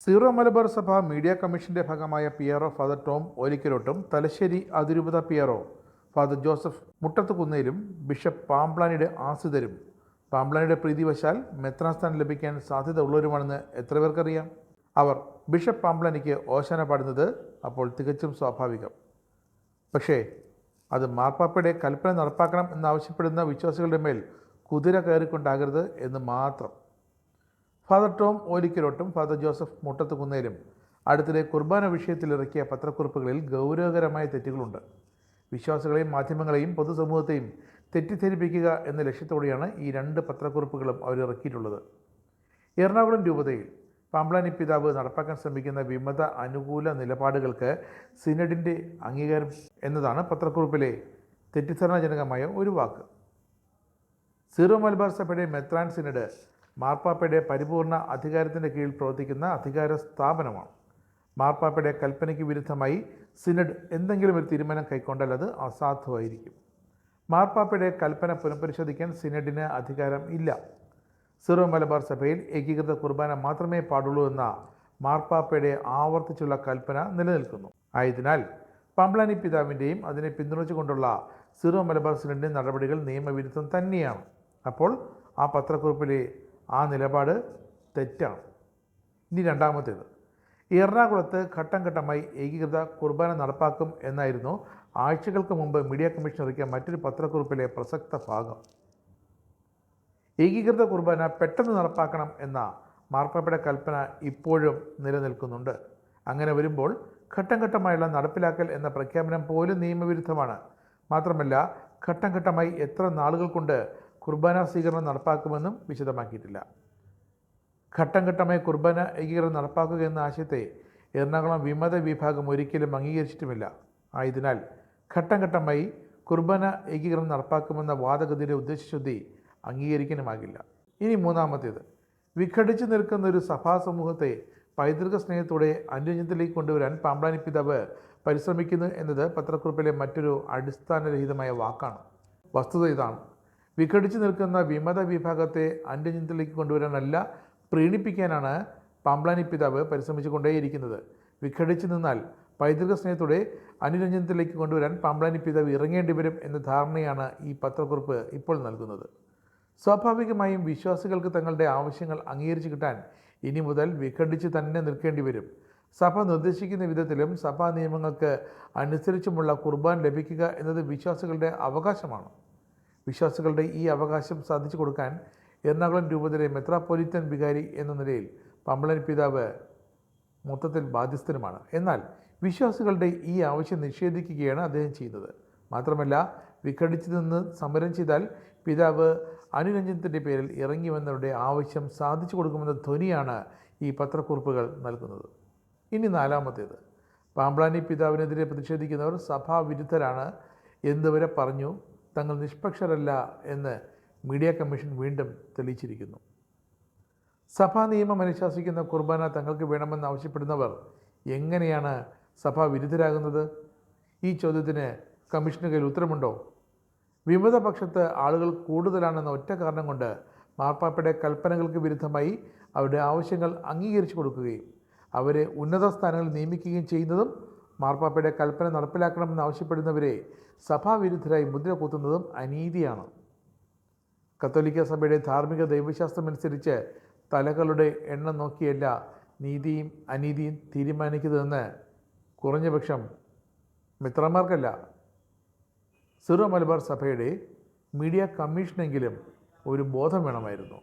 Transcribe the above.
Zero Malabar സഭ media കമ്മീഷന്റെ ഭാഗമായ പിയറോ ഫാദർ ടോം ഓലിക്കലോട്ടും തലശ്ശേരി അതിരൂപത പിയറോ ഫാദർ ജോസഫ് മുട്ടത്തുകുന്നേലും ബിഷപ്പ് പാംപ്ലാനിയുടെ ആശ്രിതരും പാംപ്ലാനിയുടെ പ്രീതിവശാൽ മെത്രാസ്ഥാനം ലഭിക്കാൻ സാധ്യത ഉള്ളവരുമാണെന്ന് എത്ര പേർക്കറിയാം? അവർ ബിഷപ്പ് പാംപ്ലാനിക്ക് ഓശാന പാടുന്നത് അപ്പോൾ തികച്ചും സ്വാഭാവികം. പക്ഷേ അത് മാർപ്പാപ്പയുടെ കൽപ്പന നടപ്പാക്കണം എന്നാവശ്യപ്പെടുന്ന വിശ്വാസികളുടെ മേൽ കുതിര കയറിക്കൊണ്ടാകരുത് എന്ന് മാത്രം. ഫാദർ ടോം ഓലിക്കലോട്ടും ഫാദർ ജോസഫ് മുട്ടത്തുകുന്നേലും അടുത്തിടെ കുർബാന വിഷയത്തിൽ ഇറക്കിയ പത്രക്കുറിപ്പുകളിൽ ഗൗരവകരമായ തെറ്റുകളുണ്ട്. വിശ്വാസികളെയും മാധ്യമങ്ങളെയും പൊതുസമൂഹത്തെയും തെറ്റിദ്ധരിപ്പിക്കുക എന്ന ലക്ഷ്യത്തോടെയാണ് ഈ രണ്ട് പത്രക്കുറിപ്പുകളും അവരിറക്കിയിട്ടുള്ളത്. എറണാകുളം രൂപതയിൽ പാംപ്ലാനി പിതാവ് നടപ്പാക്കാൻ ശ്രമിക്കുന്ന വിമത അനുകൂല നിലപാടുകൾക്ക് സിനഡിൻ്റെ അംഗീകാരം എന്നതാണ് പത്രക്കുറിപ്പിലെ തെറ്റിദ്ധാരണജനകമായ ഒരു വാക്ക്. സീറോ മലബാർ സഭയുടെ മെത്രാൻ സിനഡ് മാർപ്പാപ്പയുടെ പരിപൂർണ അധികാരത്തിൻ്റെ കീഴിൽ പ്രവർത്തിക്കുന്ന അധികാര സ്ഥാപനമാണ്. മാർപ്പാപ്പയുടെ കൽപ്പനയ്ക്ക് വിരുദ്ധമായി സിനഡ് എന്തെങ്കിലും ഒരു തീരുമാനം കൈക്കൊണ്ടാൽ അത് അസാധുവായിരിക്കും. മാർപ്പാപ്പയുടെ കൽപ്പന പുനഃപരിശോധിക്കാൻ സിനഡിന് അധികാരം ഇല്ല. സീറോ മലബാർ സഭയിൽ ഏകീകൃത കുർബാന മാത്രമേ പാടുള്ളൂ എന്ന മാർപ്പാപ്പയുടെ ആവർത്തിച്ചുള്ള കൽപ്പന നിലനിൽക്കുന്നു. ആയതിനാൽ പാംപ്ലാനി പിതാവിൻ്റെയും അതിനെ പിന്തുണച്ചുകൊണ്ടുള്ള സീറോ മലബാർ സിനഡിൻ്റെ നടപടികൾ നിയമവിരുദ്ധം തന്നെയാണ്. അപ്പോൾ ആ പത്രക്കുറിപ്പിലെ ആ നിലപാട് തെറ്റാണ്. ഇനി രണ്ടാമത്തേത്, എറണാകുളത്ത് ഘട്ടം ഘട്ടമായി ഏകീകൃത കുർബാന നടപ്പാക്കും എന്നായിരുന്നു ആഴ്ചകൾക്ക് മുമ്പ് മീഡിയ കമ്മീഷൻ ഇറക്കിയ മറ്റൊരു പത്രക്കുറിപ്പിലെ പ്രസക്ത ഭാഗം. ഏകീകൃത കുർബാന പെട്ടെന്ന് നടപ്പാക്കണം എന്ന മാർപ്പാപ്പയുടെ കൽപ്പന ഇപ്പോഴും നിലനിൽക്കുന്നുണ്ട്. അങ്ങനെ വരുമ്പോൾ ഘട്ടം ഘട്ടമായുള്ള നടപ്പിലാക്കൽ എന്ന പ്രഖ്യാപനം പോലും നിയമവിരുദ്ധമാണ്. മാത്രമല്ല, ഘട്ടം ഘട്ടമായി എത്ര നാളുകൾ കൊണ്ട് കുർബാന സ്വീകരണം നടപ്പാക്കുമെന്നും വിശദമാക്കിയിട്ടില്ല. ഘട്ടം ഘട്ടമായി കുർബാന ഏകീകരണം നടപ്പാക്കുക എന്ന ആശയത്തെ എറണാകുളം വിമത വിഭാഗം ഒരിക്കലും അംഗീകരിച്ചിട്ടുമില്ല. ആയതിനാൽ ഘട്ടം ഘട്ടമായി കുർബാന ഏകീകരണം നടപ്പാക്കുമെന്ന വാദഗതിയുടെ ഉദ്ദേശശുദ്ധി അംഗീകരിക്കാനുമാകില്ല. ഇനി മൂന്നാമത്തേത്, വിഘടിച്ചു നിൽക്കുന്ന ഒരു സഭാ സമൂഹത്തെ പൈതൃക സ്നേഹത്തോടെ അന്യോന്യത്തിലേക്ക് കൊണ്ടുവരാൻ പാംപ്ലാനി പിതാവ് പരിശ്രമിക്കുന്നു എന്നത് പത്രക്കുറിപ്പിലെ മറ്റൊരു അടിസ്ഥാനരഹിതമായ വാക്കാണ്. വസ്തുത ഇതാണ്: വിഘടിച്ചു നിൽക്കുന്ന വിമത വിഭാഗത്തെ അന്യോന്യത്തിലേക്ക് കൊണ്ടുവരാനല്ല, പ്രീണിപ്പിക്കാനാണ് പാംപ്ലാനി പിതാവ് പരിശ്രമിച്ചുകൊണ്ടേയിരിക്കുന്നത്. വിഘടിച്ചു നിന്നാൽ പൈതൃക സ്നേഹത്തോടെ അനുരഞ്ജനത്തിലേക്ക് കൊണ്ടുവരാൻ പാംപ്ലാനി പിതാവ് ഇറങ്ങേണ്ടി വരും എന്ന ധാരണയാണ് ഈ പത്രക്കുറിപ്പ് ഇപ്പോൾ നൽകുന്നത്. സ്വാഭാവികമായും വിശ്വാസികൾക്ക് തങ്ങളുടെ ആവശ്യങ്ങൾ അംഗീകരിച്ചു കിട്ടാൻ ഇനി മുതൽ വിഘടിച്ച് തന്നെ നിൽക്കേണ്ടി വരും. സഭ നിർദ്ദേശിക്കുന്ന വിധത്തിലും സഭാ നിയമങ്ങൾക്ക് അനുസരിച്ചുമുള്ള കുർബാൻ ലഭിക്കുക എന്നത് വിശ്വാസികളുടെ അവകാശമാണ്. വിശ്വാസികളുടെ ഈ അവകാശം സാധിച്ചു കൊടുക്കാൻ എറണാകുളം രൂപതയിലെ മെത്രാപ്പൊലീത്തൻ വികാരി എന്ന നിലയിൽ പാംപ്ലാനി പിതാവ് മൊത്തത്തിൽ ബാധ്യസ്ഥനുമാണ്. എന്നാൽ വിശ്വാസികളുടെ ഈ ആവശ്യം നിഷേധിക്കുകയാണ് അദ്ദേഹം ചെയ്യുന്നത്. മാത്രമല്ല, വിഘടിച്ചു നിന്ന് സമരം ചെയ്താൽ പിതാവ് അനുരഞ്ജനത്തിൻ്റെ പേരിൽ ഇറങ്ങി വന്നവരുടെ ആവശ്യം സാധിച്ചു കൊടുക്കുമെന്ന ധ്വനിയാണ് ഈ പത്രക്കുറിപ്പുകൾ നൽകുന്നത്. ഇനി നാലാമത്തേത്, പാംപ്ലാനി പിതാവിനെതിരെ പ്രതിഷേധിക്കുന്നവർ സഭാവിരുദ്ധരാണ് എന്നുവരെ പറഞ്ഞു തങ്ങൾ നിഷ്പക്ഷരല്ല എന്ന് മീഡിയ കമ്മീഷൻ വീണ്ടും തെളിയിച്ചിരിക്കുന്നു. സഭാ നിയമം അനുശാസിക്കുന്ന കുർബാന തങ്ങൾക്ക് വേണമെന്ന് ആവശ്യപ്പെടുന്നവർ എങ്ങനെയാണ് സഭാവിരുദ്ധരാകുന്നത്? ഈ ചോദ്യത്തിന് കമ്മീഷന് കയ്യിൽ ഉത്തരമുണ്ടോ? വിമതപക്ഷത്ത് ആളുകൾ കൂടുതലാണെന്ന ഒറ്റ കാരണം കൊണ്ട് മാർപ്പാപ്പയുടെ കൽപ്പനകൾക്ക് വിരുദ്ധമായി അവരുടെ ആവശ്യങ്ങൾ അംഗീകരിച്ചു കൊടുക്കുകയും അവരെ ഉന്നത സ്ഥാനങ്ങളിൽ നിയമിക്കുകയും ചെയ്യുന്നതും മാർപ്പാപ്പയുടെ കൽപ്പന നടപ്പിലാക്കണമെന്ന് ആവശ്യപ്പെടുന്നവരെ സഭാവിരുദ്ധരായി മുദ്ര കുത്തുന്നതും അനീതിയാണ്. കത്തോലിക്ക സഭയുടെ ധാർമ്മിക ദൈവശാസ്ത്രമനുസരിച്ച് തലകളുടെ എണ്ണം നോക്കിയല്ല നീതിയും അനീതിയും തീരുമാനിക്കുന്നതെന്ന് കുറഞ്ഞപക്ഷം മിത്രന്മാർക്കല്ല, സീറോ മലബാർ സഭയുടെ മീഡിയ കമ്മീഷനെങ്കിലും ഒരു ബോധം വേണമായിരുന്നു.